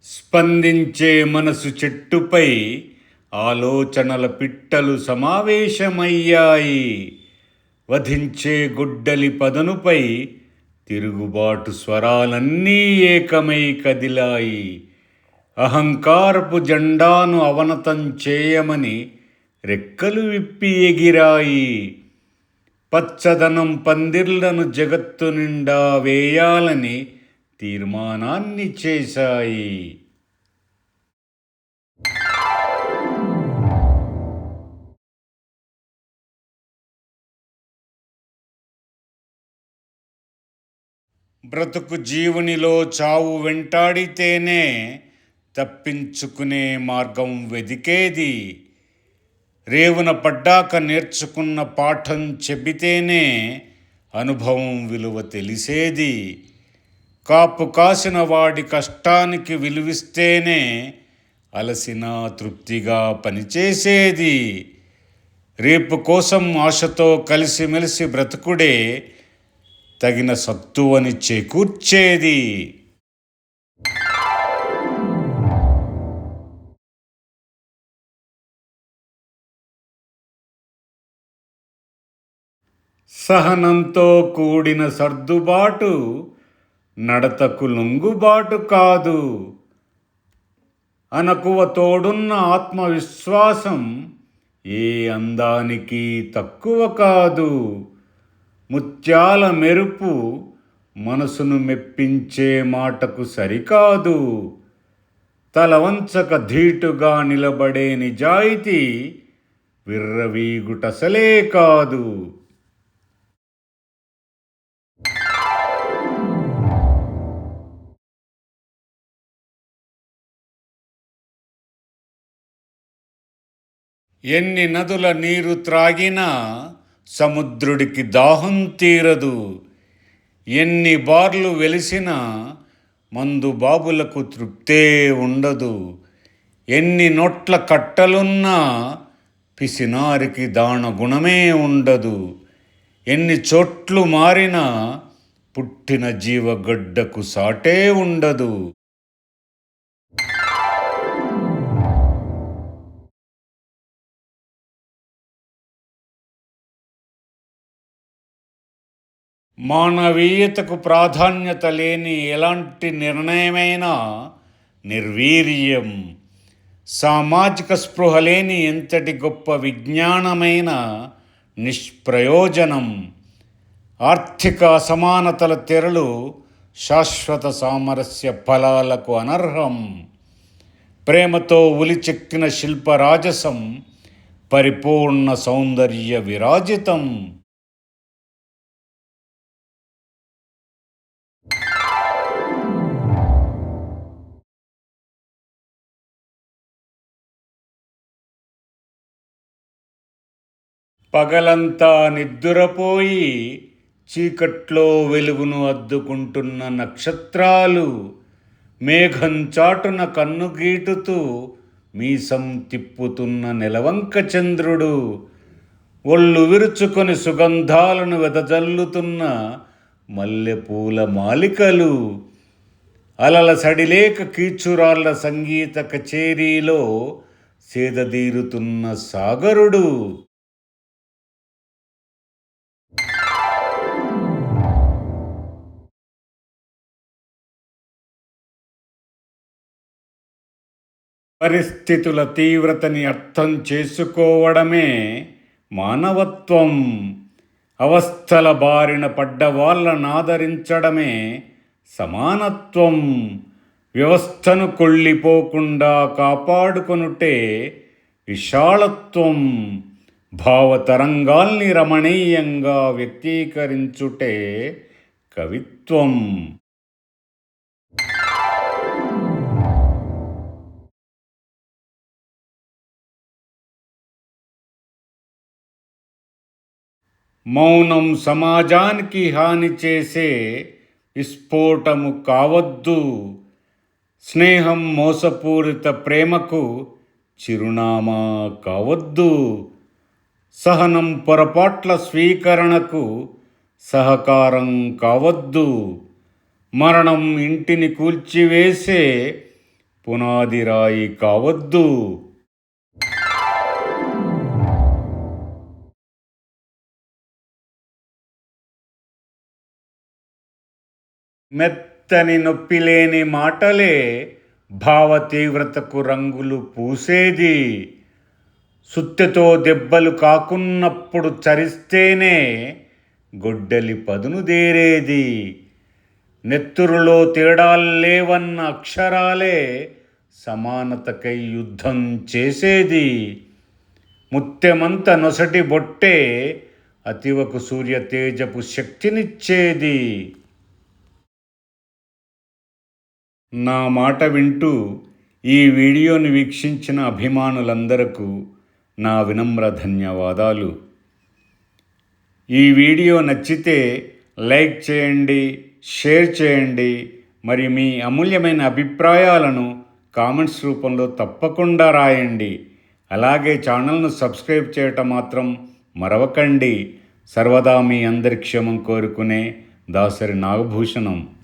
స్పందించే మనసు చెట్టుపై ఆలోచనల పిట్టలు సమావేశమయ్యాయి. వధించే గుడ్డలి పదనుపై తిరుగుబాటు స్వరాలన్నీ ఏకమై కదిలాయి. అహంకారపు జెండాను అవనతం చేయమని రెక్కలు విప్పి ఎగిరాయి. పచ్చదనం పందిర్లను జగత్తు నిండా వేయాలని తీర్మానాన్ని చేశాయి. బ్రతుకు జీవునిలో చావు వెంటాడితేనే తప్పించుకునే మార్గం వెదికేది. రేవున పడ్డాక నేర్చుకున్న పాఠం చెబితేనే అనుభవం విలువ తెలిసేది. కాపు కాసిన వాడి కష్టానికి విలువిస్తేనే అలసిన తృప్తిగా పనిచేసేది. రేపు కోసం ఆశతో కలిసిమెలిసి బ్రతుకుడే తగిన సత్తువని చేకూర్చేది. సహనంతో కూడిన సర్దుబాటు నడతకు లొంగుబాటు కాదు. అనకువ తోడున్న ఆత్మవిశ్వాసం ఏ అందానికి తక్కువ కాదు. ముత్యాల మెరుపు మనసును మెప్పించే మాటకు సరికాదు. తలవంచక ధీటుగా నిలబడే నిజాయితీ విర్రవీగుటసలే కాదు. ఎన్ని నదుల నీరు త్రాగినా సముద్రుడికి దాహం తీరదు. ఎన్ని బార్లు వెలిసినా మందు బాబులకు తృప్తే ఉండదు. ఎన్ని నోట్ల కట్టలున్నా పిసినారికి దానగుణమే ఉండదు. ఎన్ని చోట్లు మారినా పుట్టిన జీవగడ్డకు సాటే ఉండదు. మానవీయతకు ప్రాధాన్యత లేని ఎలాంటి నిర్ణయమైనా నిర్వీర్యం. సామాజిక స్పృహ లేని ఎంతటి గొప్ప విజ్ఞానమైన నిష్ప్రయోజనం. ఆర్థిక అసమానతల తెరలు శాశ్వత సామరస్య ఫలాలకు అనర్హం. ప్రేమతో ఉలిచెక్కిన శిల్పరాజసం పరిపూర్ణ సౌందర్య విరాజితం. పగలంతా నిద్దురపోయి చీకట్లో వెలుగును అద్దుకుంటున్న నక్షత్రాలు, మేఘం చాటున కన్నుగీటుతూ మీసం తిప్పుతున్న నెలవంక చంద్రుడు, ఒళ్ళు విరుచుకొని సుగంధాలను వెదజల్లుతున్న మల్లెపూల మాలికలు, అలల సడిలేక కీచురాళ్ల సంగీత కచేరీలో సేదదీరుతున్న సాగరుడు. పరిస్థితుల తీవ్రతని అర్థం చేసుకోవడమే మానవత్వం. అవస్థల బారిన పడ్డ వాళ్ళను ఆదరించడమే సమానత్వం. వ్యవస్థను కొళ్ళిపోకుండా కాపాడుకొనుటే విశాలత్వం. భావతరంగాల్ని రమణీయంగా వ్యక్తీకరించుటే కవిత్వం. మౌనం సమాజానికి హాని చేసే విస్ఫోటము కావద్దు. స్నేహం మోసపూరిత ప్రేమకు చిరునామా కావద్దు. సహనం పొరపాట్ల స్వీకరణకు సహకారం కావద్దు. మరణం ఇంటిని కూల్చివేసే పునాది రాయి కావద్దు. మెత్తని నొప్పిలేని మాటలే భావ తీవ్రతకు రంగులు పూసేది. సుత్తెతో దెబ్బలు కాకున్నప్పుడు చరిస్తేనే గొడ్డలి పదును దేరేది. నెత్తురులో తేడాల్లేవన్న అక్షరాలే సమానతకై యుద్ధం చేసేది. ముత్యమంత నొసటి బొట్టే అతివకు సూర్య తేజపు శక్తినిచ్చేది. నా మాట వింటూ ఈ వీడియోని వీక్షించిన అభిమానులందరకు నా వినమ్ర ధన్యవాదాలు. ఈ వీడియో నచ్చితే లైక్ చేయండి, షేర్ చేయండి. మరి మీ అమూల్యమైన అభిప్రాయాలను కామెంట్స్ రూపంలో తప్పకుండా రాయండి. అలాగే ఛానల్ను సబ్స్క్రైబ్ చేయటం మాత్రం మరవకండి. సర్వదా మీ అందరి క్షేమం కోరుకునే దాసరి నాగభూషణం.